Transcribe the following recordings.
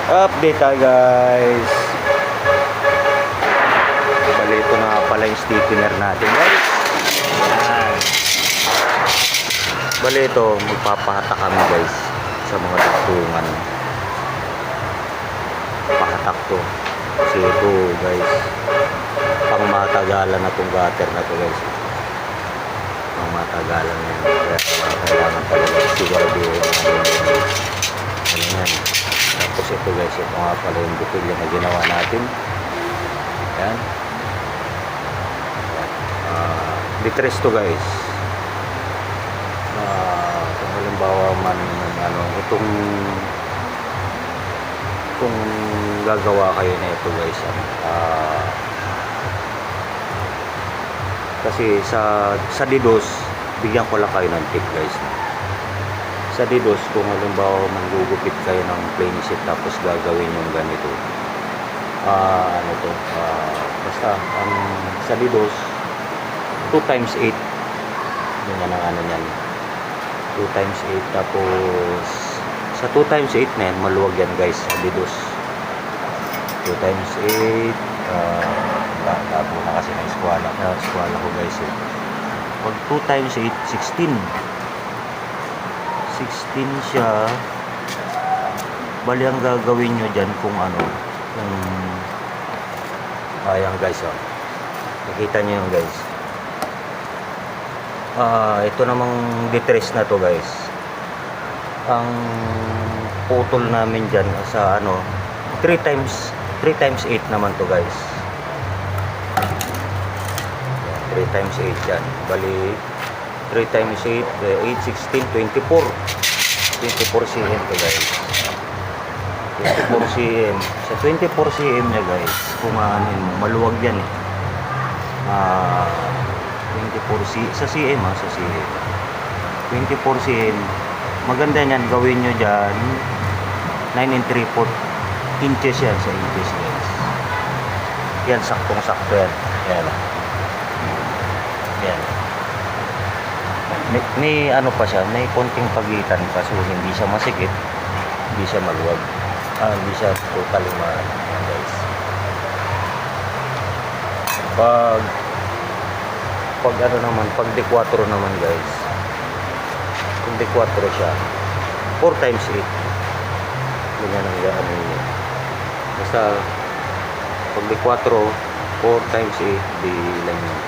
Update tayo guys. Bali ito na pala yung stiffener natin guys. Ayan. Bali ito magpapahatak kami guys sa mga dugtungan. Pahatak to. Kasi ito guys pang matagalan na tong gutter na to guys. Pang matagalan na yan. Kaya kailangan talaga siguraduhin ano yan. Tapos ito guys, ito nga pala yung butilya na ginawa natin. Ayan. Litres to guys. Kung halimbawa man ano, itong kung gagawa kayo na ito guys, kasi sa DDoS, bigyan ko lang kayo ng tip guys. Sa DDoS, kung halimbawa manggugupit kayo ng plain sheet tapos gagawin yung ganito, ano to, basta ang sa DDoS 2x8 yun ang ano nyan, 2x8. Tapos sa 2x8 na yan, maluwag yan guys sa DDoS. 2x8 tapo na kasi na eskwala ko guys eh. Pag 2x8 16 siya. Bali ang gagawin nyo dyan kung ano, kung ayan guys, oh. Nakita nyo yun guys. Ito namang litres na to guys, ang putol namin dyan sa ano 3x8 naman to guys. 3x8 yan. Bali 3x8, 8, 16, 24 cm to guys. 24 cm. Sa 24 cm nya guys, kung anin mo, maluwag yan eh. 24 sa cm sa cm. 24 cm. Maganda yan, gawin nyo dyan 9 3/4 inches yan sa inches guys. Yan, saktong sakto yan. Yan. Yan. May ano pa siya, may konting pagitan pa, so hindi siya masikip, hindi siya maluwag, hindi siya totally yan guys. Pag ano naman, pag D4 naman guys, kung D4 siya 4x8 ganyan ang ano yun. Basta pag D4 4x8 di lang yun,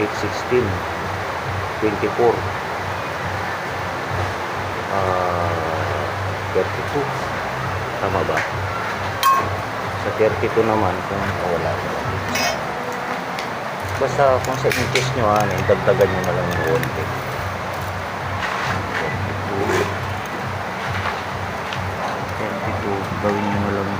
8, 16, 24, 32. Tama ba? Sa 32 naman, kung wala. Basta kung sa inches nyo, dagdagan nyo na lang yung konti. 32, gawin nyo na lang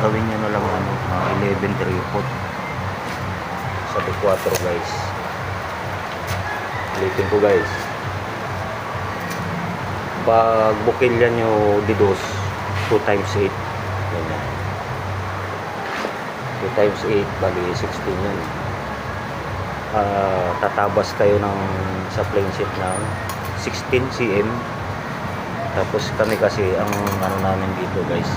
gawin nyo na lang 11 3/4 sa D4 guys. Ulitin ko guys, pag bukilya nyo DDoS 2x8 ganyan, 2x8 bali 16 yan. Tatabas kayo sa plain sheet ng 16 cm. Tapos kami kasi ang ano namin dito guys,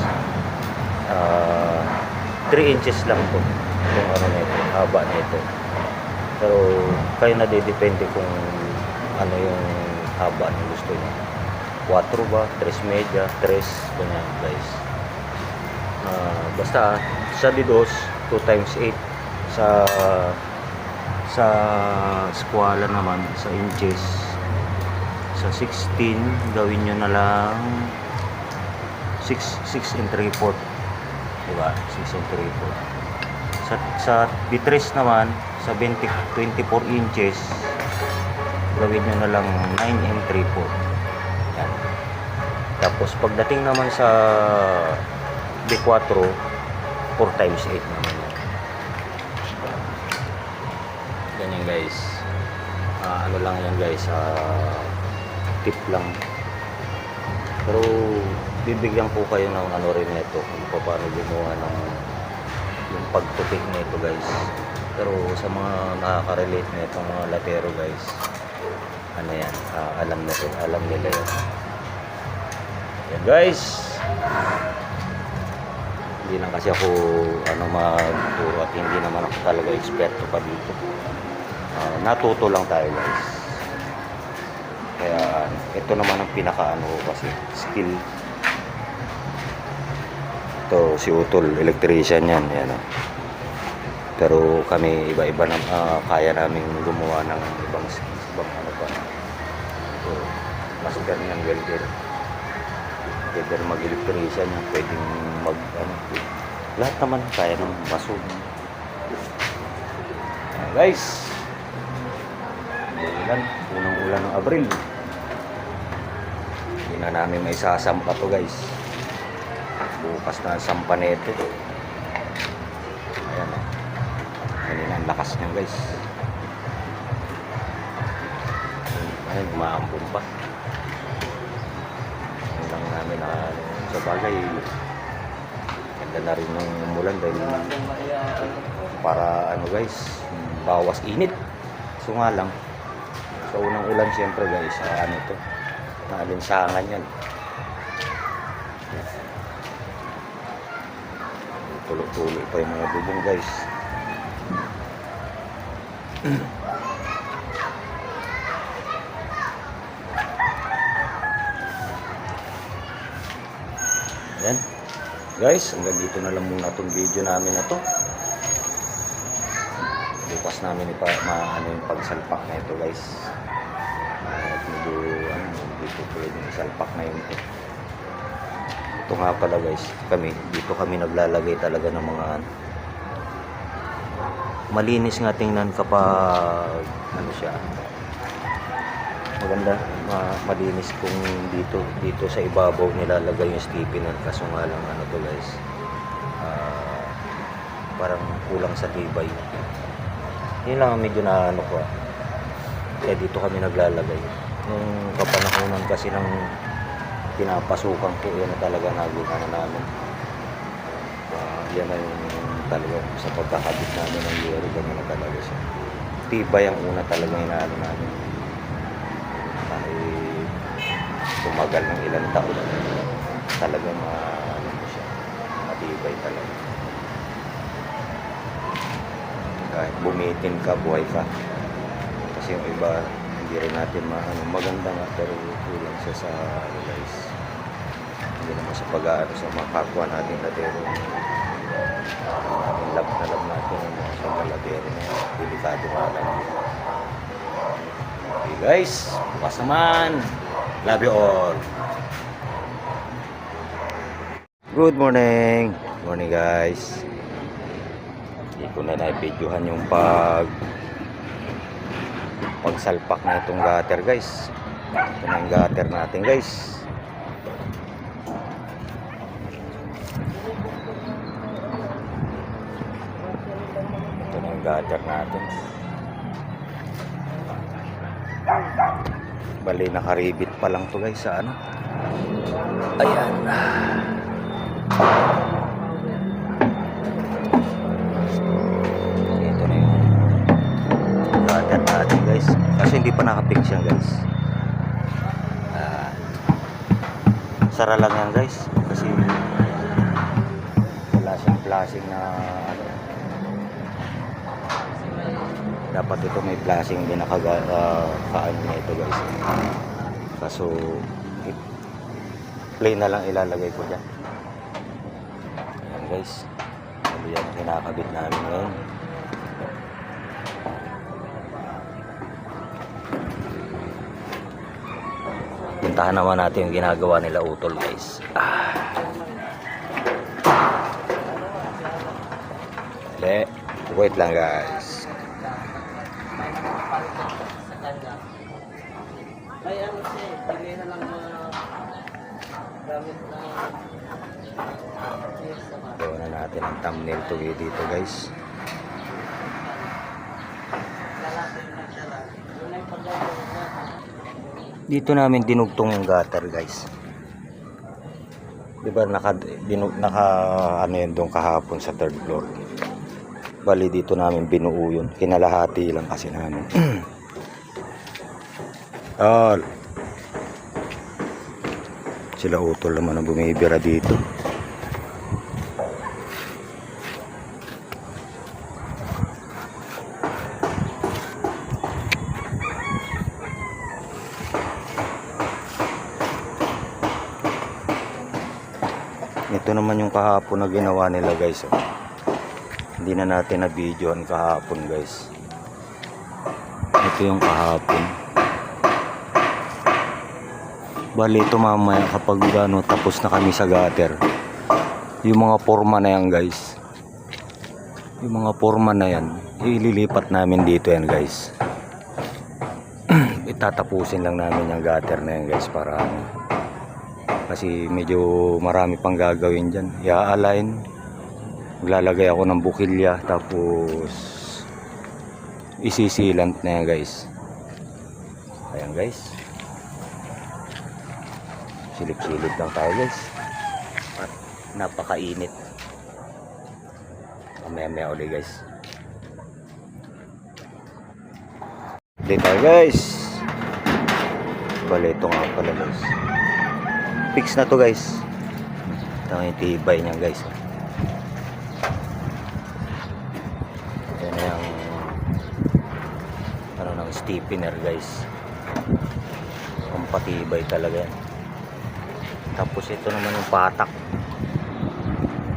3 inches lang po yung ano nito, haba nito. Pero kayo na depende kung ano yung haba na gusto niyo. 4 ba, 3 media, 3 ganyan guys. Basta sa DDoS 2x8, sa skwala naman sa inches, sa 16 gawin nyo na lang 6 3/4, diba? 6 3/4. Sa D3 naman sa 24 inches gawin nyo na lang 9 3/4. Yan. Tapos pagdating naman sa D4 4x8 naman yan. Ganyan guys. Ano lang yan guys, tip lang. Pero bibigyan ko kayo ng ano rin ito kung paano gumawa ng yung pagtupik nito guys. Pero sa mga nakaka-relate na itong mga latero guys, ano yan, alam nila yan. Yan guys, hindi lang kasi ako magturo at hindi naman ako talaga eksperto pa dito. Natuto lang tayo guys. Kaya ito naman ang pinaka kasi skill. Ito si Utol, electrician yan, yan. Pero kami iba-iba na kaya namin gumawa ng ibang pa. So, master ng welder. Pwede mag-electrician, pwedeng lahat naman kaya ng maso. Guys, unang ulan ng Abril. Hindi na namin may sasampa to guys. Bukas na sampa nito. Ayan o. Ayan ang lakas niya guys. Ayan, umaambon pa. Ayan lang namin sa bagay. Ganda na rin ng umulan dahil para guys, bawas init. So nga lang, sa unang ulan siyempre guys, ito, naalinsangan yan. Tulo-tulo pa yung mga bubong guys. Ayan guys, hanggang dito na lang muna itong video namin na to. Bukas namin yung pagsalpak na ito guys. At medyo dito pwedeng isalpak na yun ito. Ito nga pala guys, dito kami naglalagay talaga ng mga malinis nga tingnan kapag siya maganda, malinis kung dito sa ibabaw nilalagay yung stiffener. Kaso nga lang to guys, parang kulang sa tibay. Yun lang medyo ko. Kaya dito kami naglalagay. Nung kapanahonan kasi ng pinapasukan ko, yan na talaga nagugana namin. Yan na yung talaga sa pagkakabit namin ng yero, ganyan na talaga siya. Tibay ang una talaga inaano namin. Kahit tumagal ng ilang taon, talagang siya, matibay talaga. Kahit bumitin ka, buhay ka. Kasi yung iba, hindi rin natin maganda nga, pero kulang siya sa guys. Hindi naman sa pag-aano sa mga kapwa natin latero. Love na love natin sa mga latero na delikado nga lang. Okay guys, bukas naman. Love you all. Good morning. Good morning guys. Hindi ko na na-videohan yung pagsalpak na itong gutter guys. Ito na yung gutter natin guys. Ito na yung gutter natin. Bali nakaribit pa lang to guys sa ayan. Ito na yung gutter natin guys. Kasi hindi pa nakapix yan guys. Sara lang yan guys. Kasi wala siyang flashing na dapat ito may flashing din kaano na ito guys. Kaso plain na lang ilalagay ko dyan. Ayan guys, yan kinakabit namin ngayon. Puntahan naman natin yung ginagawa nila Utol guys. Wait lang guys. Ay siya, pili na lang mga gamit na Gawin na natin ang thumbnail to dito guys. Dito namin dinugtong yung gutter guys. Diba naka ano yun doon kahapon sa third floor. Bali dito namin binuo yun. Kinalahati lang kasi namin. Sila utol naman ang bumibira dito. Ito naman yung kahapon na ginawa nila guys. Hindi na natin na-videoan kahapon guys. Ito yung kahapon. Bali ito mamaya kapag tapos na kami sa gutter. Yung mga forma na yan guys. Yung mga forma na yan, ililipat namin dito yan guys. Itatapusin lang namin yung gutter na yan guys para kasi medyo marami pang gagawin dyan. I-align. Maglalagay ako ng bukilya tapos isisilant na yan guys. Ayan guys. Silip-silip lang tayo guys. At napakainit. Mamaya ulit guys. Ulit tayo guys. Bale ito nga pala guys. Fix na to guys. Ito yung tibay niya guys. Ito na yung ano ng stiffener guys. Ang patibay talaga yan. Tapos ito naman yung patak.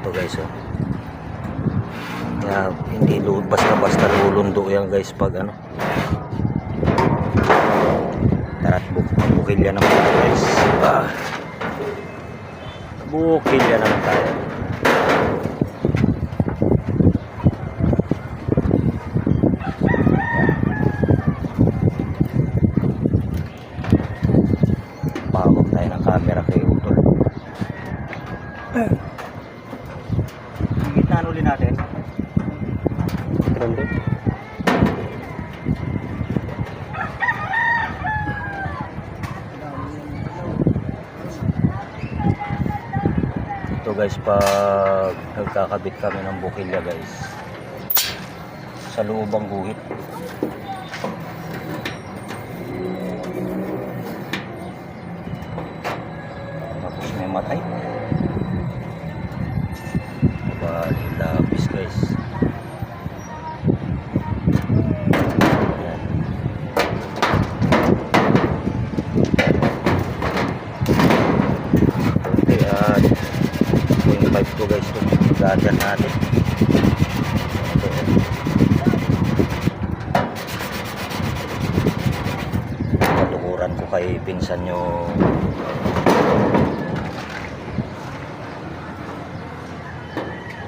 Ito guys oh. Kaya hindi basta lulundo yan guys pag ano. Tara't bukilya naman guys. Bukilya naman tayo. Pahawak tayo ng camera kay utol. Higit na ulit natin. Grande. Ito guys, pag nagkakabit kami ng bukilya guys sa loobang guhit, tapos may matay bali lapis guys. Ayan. At 0.5 ko guys itong gutter natin. Ito patukuran ko kay pinsan nyo.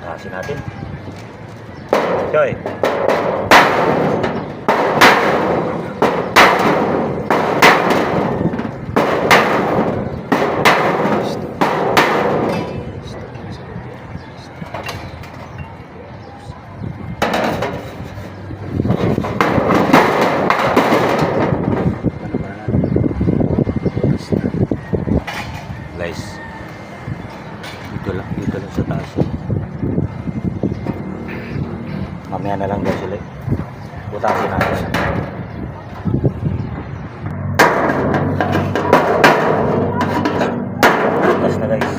Tasin natin Joy. Guys, dito lang sa taas. Mamaya na lang guys ulit. Butasin natin. Butas na guys.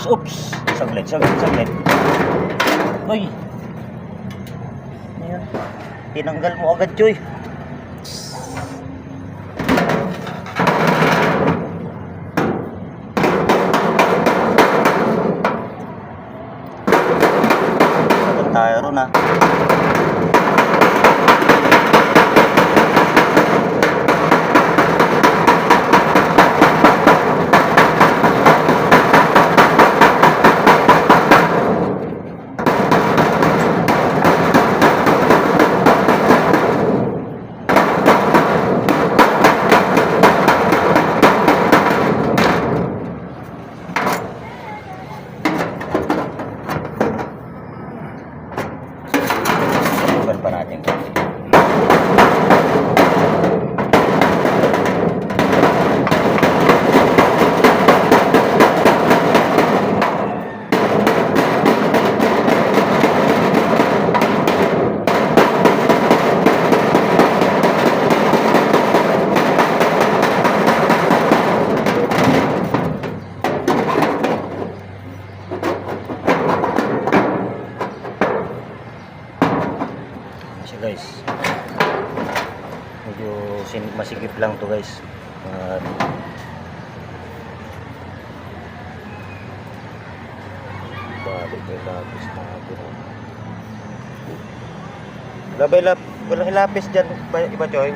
Oops. Saglit. Uy. Ayan. Tinanggal mo agad, Joy. Saglit tayo ron ha. Pa natin. Kasi guys, medyo masigip lang to guys. At balik may lapis na natin. Walang ilapis dyan, iba Choy.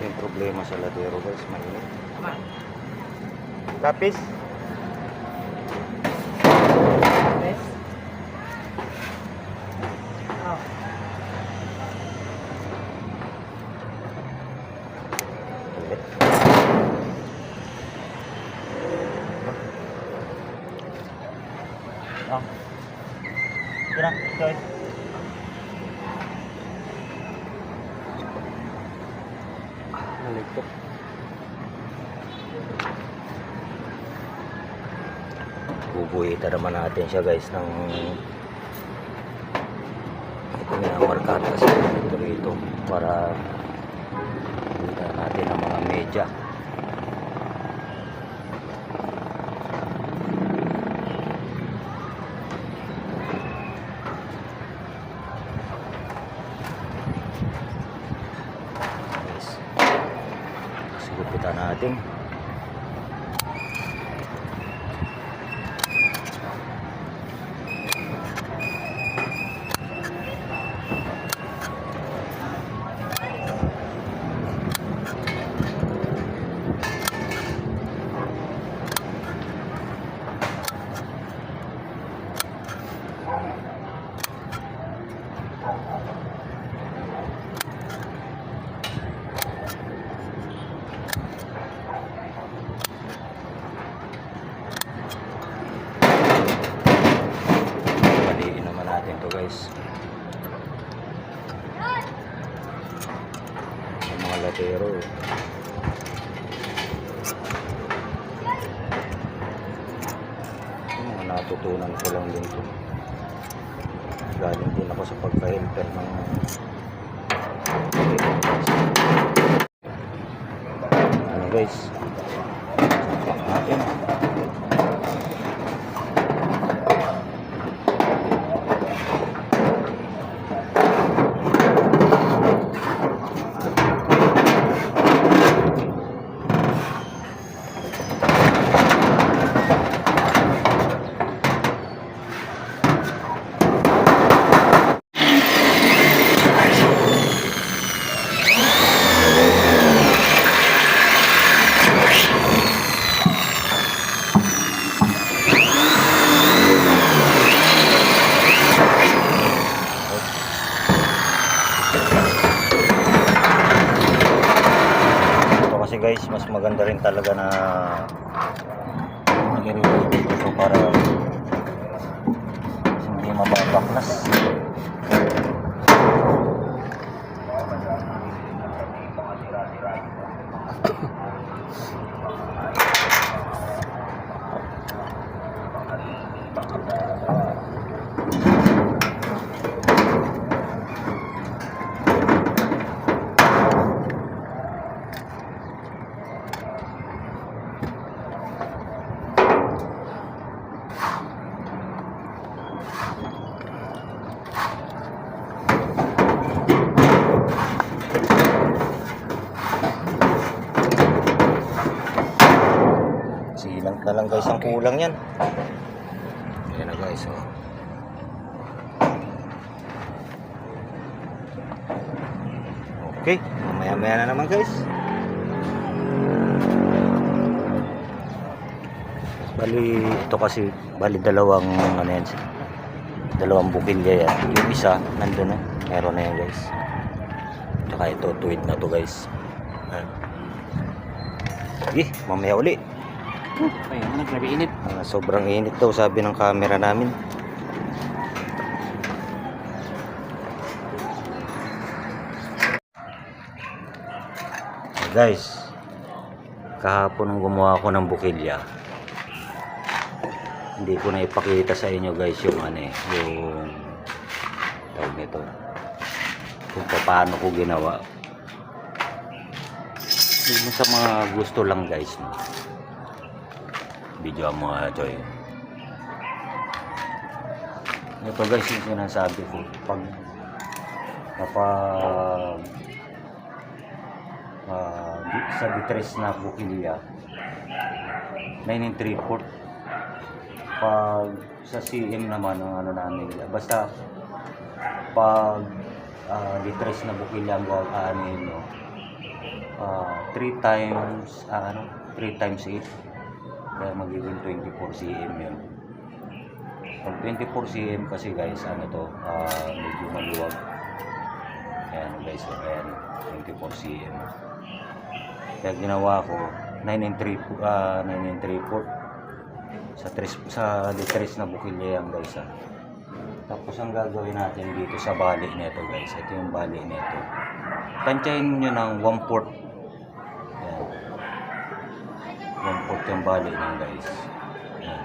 Ito yung problema sa ladero guys, mainit. Lapis? Yes. Oh. Oh. Kira, Choy. Naligtok. Bubuhitan naman natin siya guys ng ito minamarkahan kasi ito rito para buhitan natin ang mga media. Guys, sigupitan natin. Baliin naman natin to guys. Yung mga latero eh. Yung mga natutunan ko lang din to. Galing din ako sa pagka-helper ng ano guys, sapak natin. Kasi guys, mas maganda rin talaga na nililibig ito para hindi mababaklas. Silang na lang guys ang kulang yan. Ayan na guys, oh. Okay, mamaya-maya na naman guys. Bali, ito kasi dalawang ano yan, dalawang bukilya yan. Yung isa nandun, meron na yan guys. Tsaka ito tuwid na to guys. Ayan. Mamaya uli. Ay, ano, grabe init. Sobrang init daw sabi ng camera namin. Guys, kahapon nung gumawa ako ng bukilya, hindi ko na ipakita sa inyo guys yung yung tawag nito, kung paano ko ginawa. Yung sa mga gusto lang guys, no? Video mo nga Joy. Ito guys yung sinasabi ko, kapag sa ditres na bukilya 9 3/4, pag sa CM naman ang ano namin, basta pag ditres na bukilya ang gawaan nyo 3 times 8, kaya magiging 24 cm yun. Pag 24 cm kasi guys, medyo maluwag. Ayan guys, ayan, 24 cm. Kaya ginawa ko 9 3/4 sa litres na bukilya yan guys. Tapos ang gagawin natin dito sa bali nito guys, ito yung bali nito. Tansyahin nyo ng 1/4. Ayan, 1/4 yung bali nyo guys. Ayan.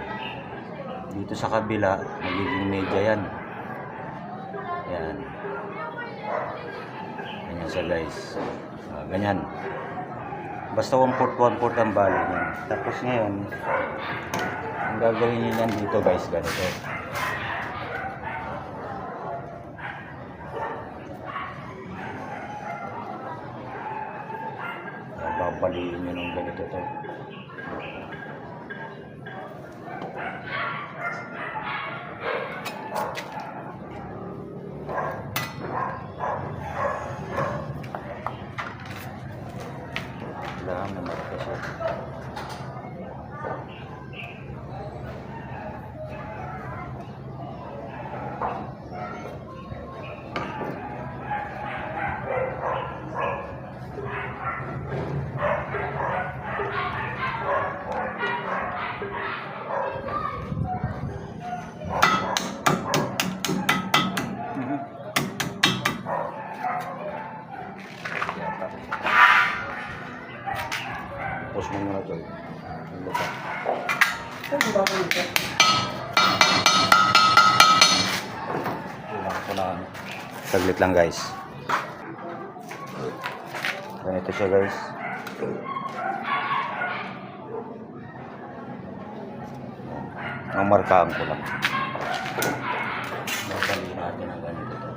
Dito sa kabila magiging media yan. Ayan. Ganyan siya guys. Ganyan. Basta 1/4 ang bali niya. Tapos ngayon, ang gagawin niyo yan dito guys, ganito. Babaliin niyo ng ganito to. Kailangan na marka siya. Tapos mo muna ito. Saglit lang guys. Ganito siya guys. Ang markaan ko lang. Masali natin ang ganito to.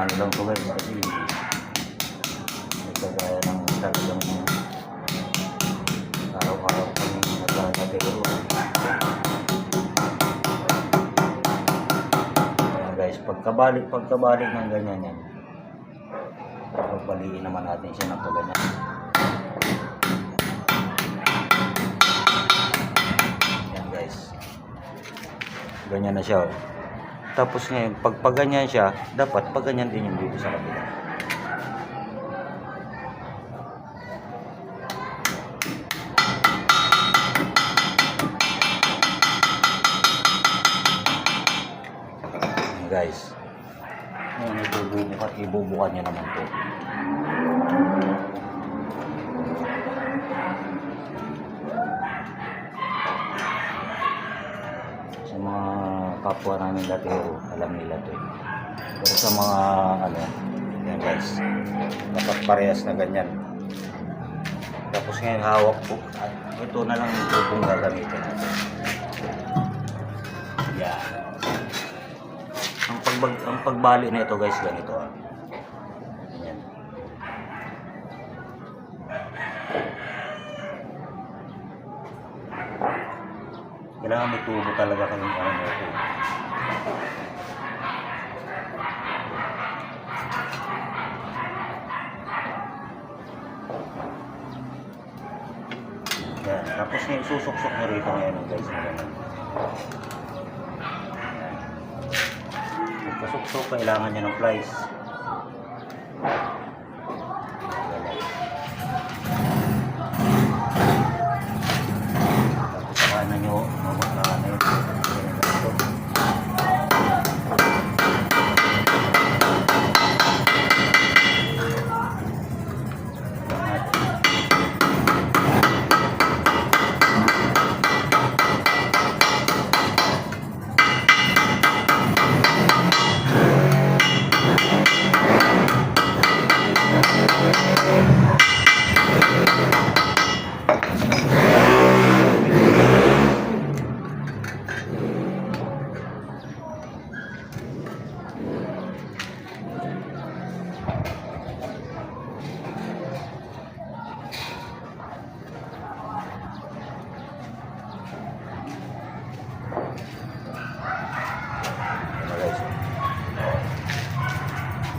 Ano lang ko guys, kasi ito gaya ng talagang araw-araw kami nagkakatero. Ayan guys, pagkabalik ng ganyan yan, pagbaliin naman natin siya ng pagganyan. Ayan guys, ganyan na siya. Tapos ngayon, pag paganyan siya, dapat paganyan din yung dito sa kabila. Guys, ngayon ibubukan nyo naman to. Sa mga kapwa namin latero, alam nila to. Pero sa mga yan guys, dapat parehas na ganyan. Tapos ngayon hawak po, ito na lang yung tubong gagamitin natin. Yan. Ang pagbali na ito guys, ganito yan. Kailangan may tubo talaga kayong ito. Yan. Tapos yung susuksok nyo rito ngayon guys na ganun. Pagkasuksok, kailangan nyo ng plies. Tapos saka na nyo mamakahan na yun.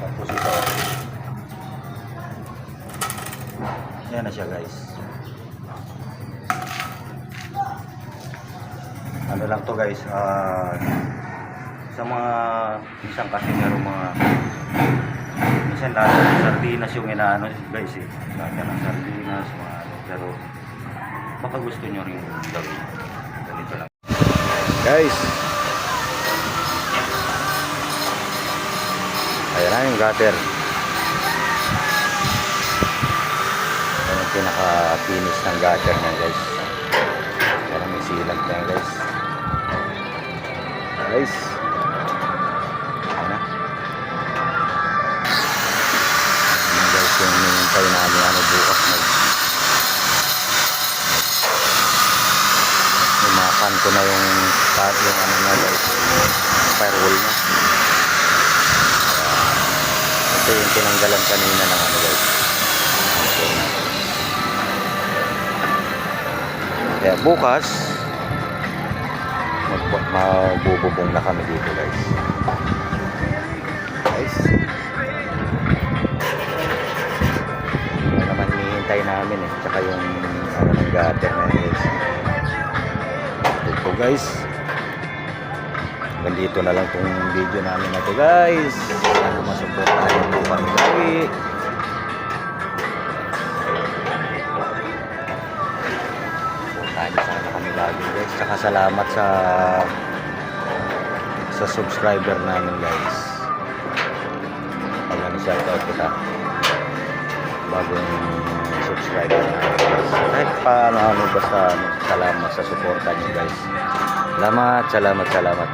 Tapos ito. Yan na siya guys. Ano lang to guys. Sa mga minsan kasi meron mga minsan lahat ng sardinas yung inaano guys eh. Lahat ng sardinas, mga ano. Pero baka gusto nyo rin gawin. Ganito lang. Guys. Ayan na yung gutter. Ayan yung pinaka-finish ng gutter niya guys. Parang may silag na yan guys. Guys. Ayan na. Ayan guys yung hinihintay namin ano bukas na. Lumakan ko na yung ano na guys. Firewall na. Ito yung tinanggalan kanina ng ano guys. Kaya bukas magbububong na kami dito guys. Guys. Ano naman hinihintay namin eh. Tsaka yung ano ng gutter na guys. Ito guys. Nandito na lang tong video namin na to guys. Sana masuportahan nyo po kami lagi. Suportahan nyo sana kami lagi guys. Tsaka salamat sa subscriber namin guys. Pag shoutout kita. Bagong subscriber namin guys. Kahit paano basta salamat sa suporta nyo guys. Salamat.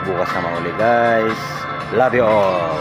Bukas na mauli guys. Love you all.